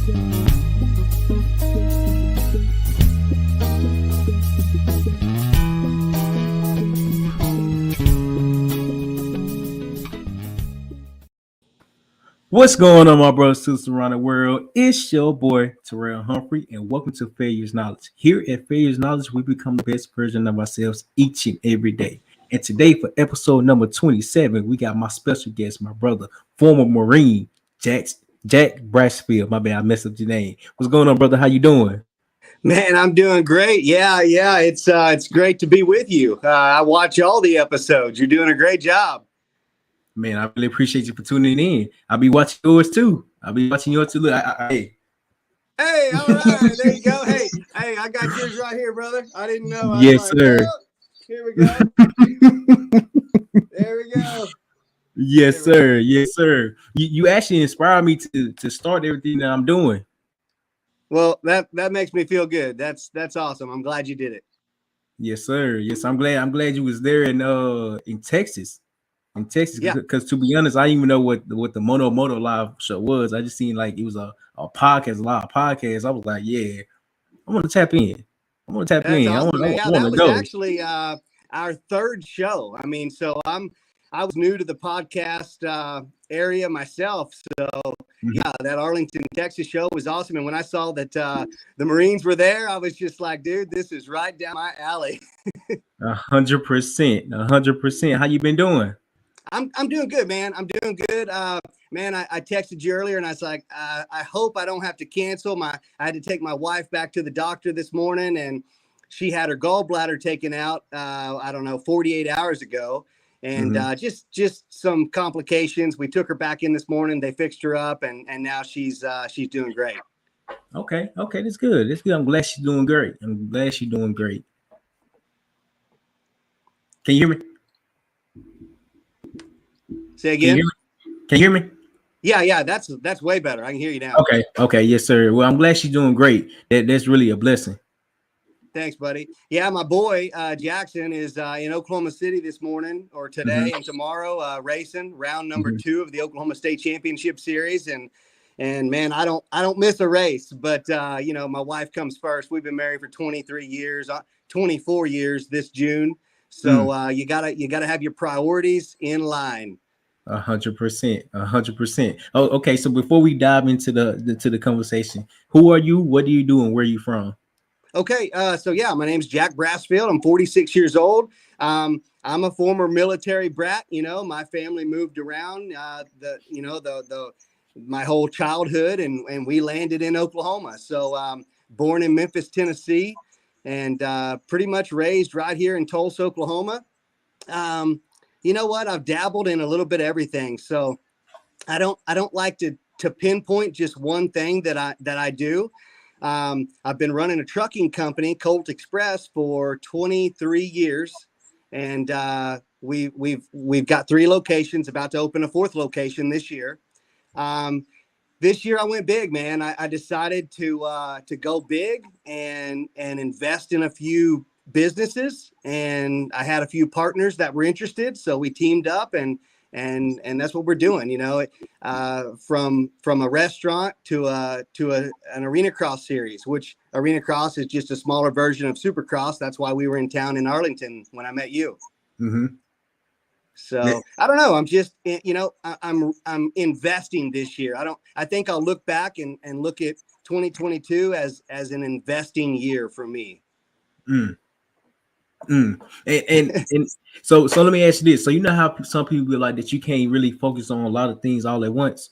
What's going on, my brothers and sisters around the world? It's your boy Terrell Humphrey, and welcome to Failure's Knowledge. Here at Failure's Knowledge, we become the best version of ourselves each and every day. And today, for episode number 27, we got my special guest, my brother, former Marine, Jack Brashfield. My bad, I messed up your name. What's going on, brother? How you doing? Man, I'm doing great. Yeah. It's great to be with you. I watch all the episodes. You're doing a great job. Man, I really appreciate you for tuning in. I'll be watching yours too. Look, Hey, all right. There you go. Hey, I got yours right here, brother. I didn't know. Yes, sir. Oh, here we go. There we go. Yes, sir. Yes, sir. You actually inspired me to start everything that I'm doing. Well, that makes me feel good. That's awesome. I'm glad you did it. Yes, sir. Yes, I'm glad you was there in Texas. Yeah. Because to be honest, I didn't even know what the Moto live show was. I just seen like it was a podcast, a live podcast. I was like, yeah, I want to tap in. That's awesome, I want that to was go. actually our third show. I mean, so I was new to the podcast area myself. So yeah, that Arlington, Texas show was awesome. And when I saw that the Marines were there, I was just like, dude, this is right down my alley. 100%. How you been doing? I'm doing good, man. I'm doing good. Man, I texted you earlier and I was like, I hope I don't have to cancel. I had to take my wife back to the doctor this morning, and she had her gallbladder taken out, 48 hours ago. And just some complications. We took her back in this morning. They fixed her up, and now she's doing great. Okay, that's good. I'm glad she's doing great. Can you hear me? Say again. Can you hear me? Yeah, that's way better. I can hear you now. Okay, yes, sir. Well, I'm glad she's doing great. That's really a blessing. Thanks, buddy. Yeah, my boy Jackson is in Oklahoma City this morning or today and tomorrow, racing round number 2 of the Oklahoma State Championship Series. And man, I don't miss a race, but my wife comes first. We've been married for 23 years, 24 years this June. So you gotta have your priorities in line. 100%. Oh, okay. So before we dive into the conversation, who are you? What do you do? And where are you from? Okay. So yeah, my name's Jack Brashfield. I'm 46 years old. I'm a former military brat. My family moved around my whole childhood, and we landed in Oklahoma. So born in Memphis, Tennessee, and pretty much raised right here in Tulsa, Oklahoma. You know what? I've dabbled in a little bit of everything. So I don't like to pinpoint just one thing that I do. I've been running a trucking company, Colt Express, for 23 years. And we've got 3 locations, about to open a 4th location this year. This year I went big, man. I decided to go big and invest in a few businesses, and I had a few partners that were interested, so we teamed up and that's what we're doing. From a restaurant to an arena cross series, which arena cross is just a smaller version of Supercross. That's why we were in town in Arlington when I met you. So I don't know. I'm just, I'm investing this year. I think I'll look back and look at 2022 as an investing year for me. And so let me ask you this. So you know how some people be like that you can't really focus on a lot of things all at once?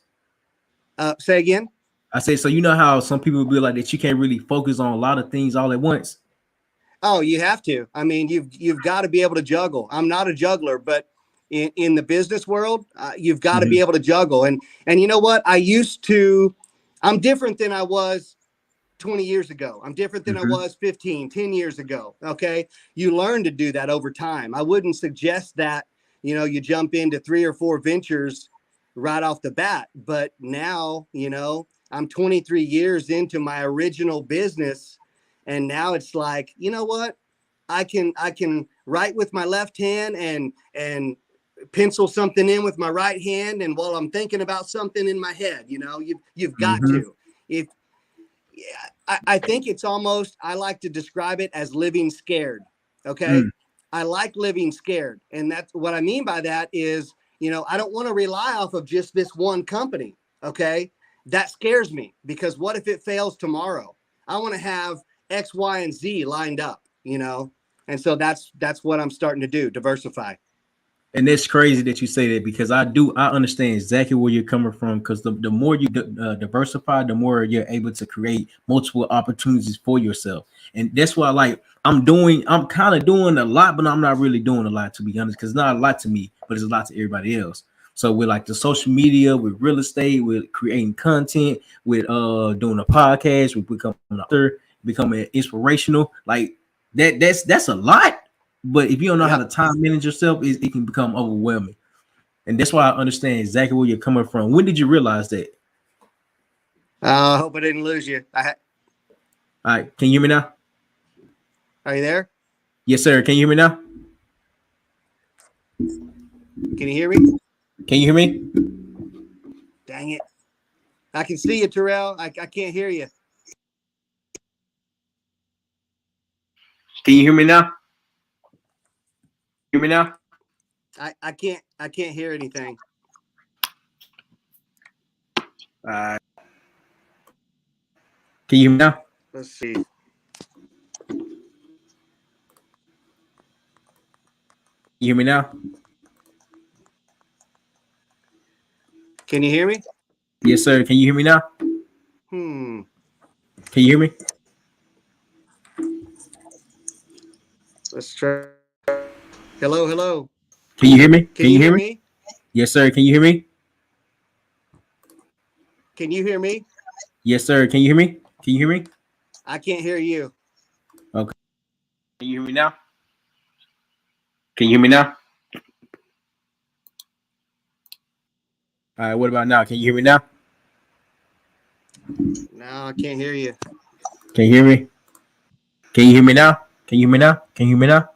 Say again? I say, so you know how some people be like that you can't really focus on a lot of things all at once? Oh, you have to. I mean, you've got to be able to juggle. I'm not a juggler, but in the business world, you've got to be able to juggle. And you know what? I'm different than I was 20 years ago. I'm different than I was 10 years ago. Okay. You learn to do that over time. I wouldn't suggest that, you jump into 3 or 4 ventures right off the bat, but now, I'm 23 years into my original business. And now it's like, you know what? I can write with my left hand and pencil something in with my right hand. And while I'm thinking about something in my head, you've got to, Yeah, I think it's almost, I like to describe it as living scared. Okay. I like living scared. And that's what I mean by that is, I don't want to rely off of just this one company. Okay. That scares me because what if it fails tomorrow? I want to have X, Y, and Z lined up, And so that's what I'm starting to do, diversify. And it's crazy that you say that because I understand exactly where you're coming from. Because the more you diversify, the more you're able to create multiple opportunities for yourself. And that's why, like, I'm kind of doing a lot, but I'm not really doing a lot, to be honest, because it's not a lot to me, but it's a lot to everybody else. So with like the social media, with real estate, with creating content, with doing a podcast, with becoming an author, becoming inspirational, like that's a lot. But if you don't know how to time manage yourself, it can become overwhelming. And that's why I understand exactly where you're coming from. When did you realize that? I hope I didn't lose you. All right. Can you hear me now? Are you there? Yes, sir. Can you hear me now? Can you hear me? Can you hear me? Dang it. I can see you, Terrell. I can't hear you. Can you hear me now? Hear me now? I can't hear anything. Can you hear me now? Let's see. You hear me now? Can you hear me? Yes, sir. Can you hear me now? Can you hear me? Let's try. Hello. Can you hear me? Can you hear me? Yes, sir. Can you hear me? Can you hear me? Yes, sir. Can you hear me? Can you hear me? I can't hear you. Okay. Can you hear me now? Can you hear me now? All right. What about now? Can you hear me now? No, I can't hear you. Can you hear me? Can you hear me now? Can you hear me now? Can you hear me now?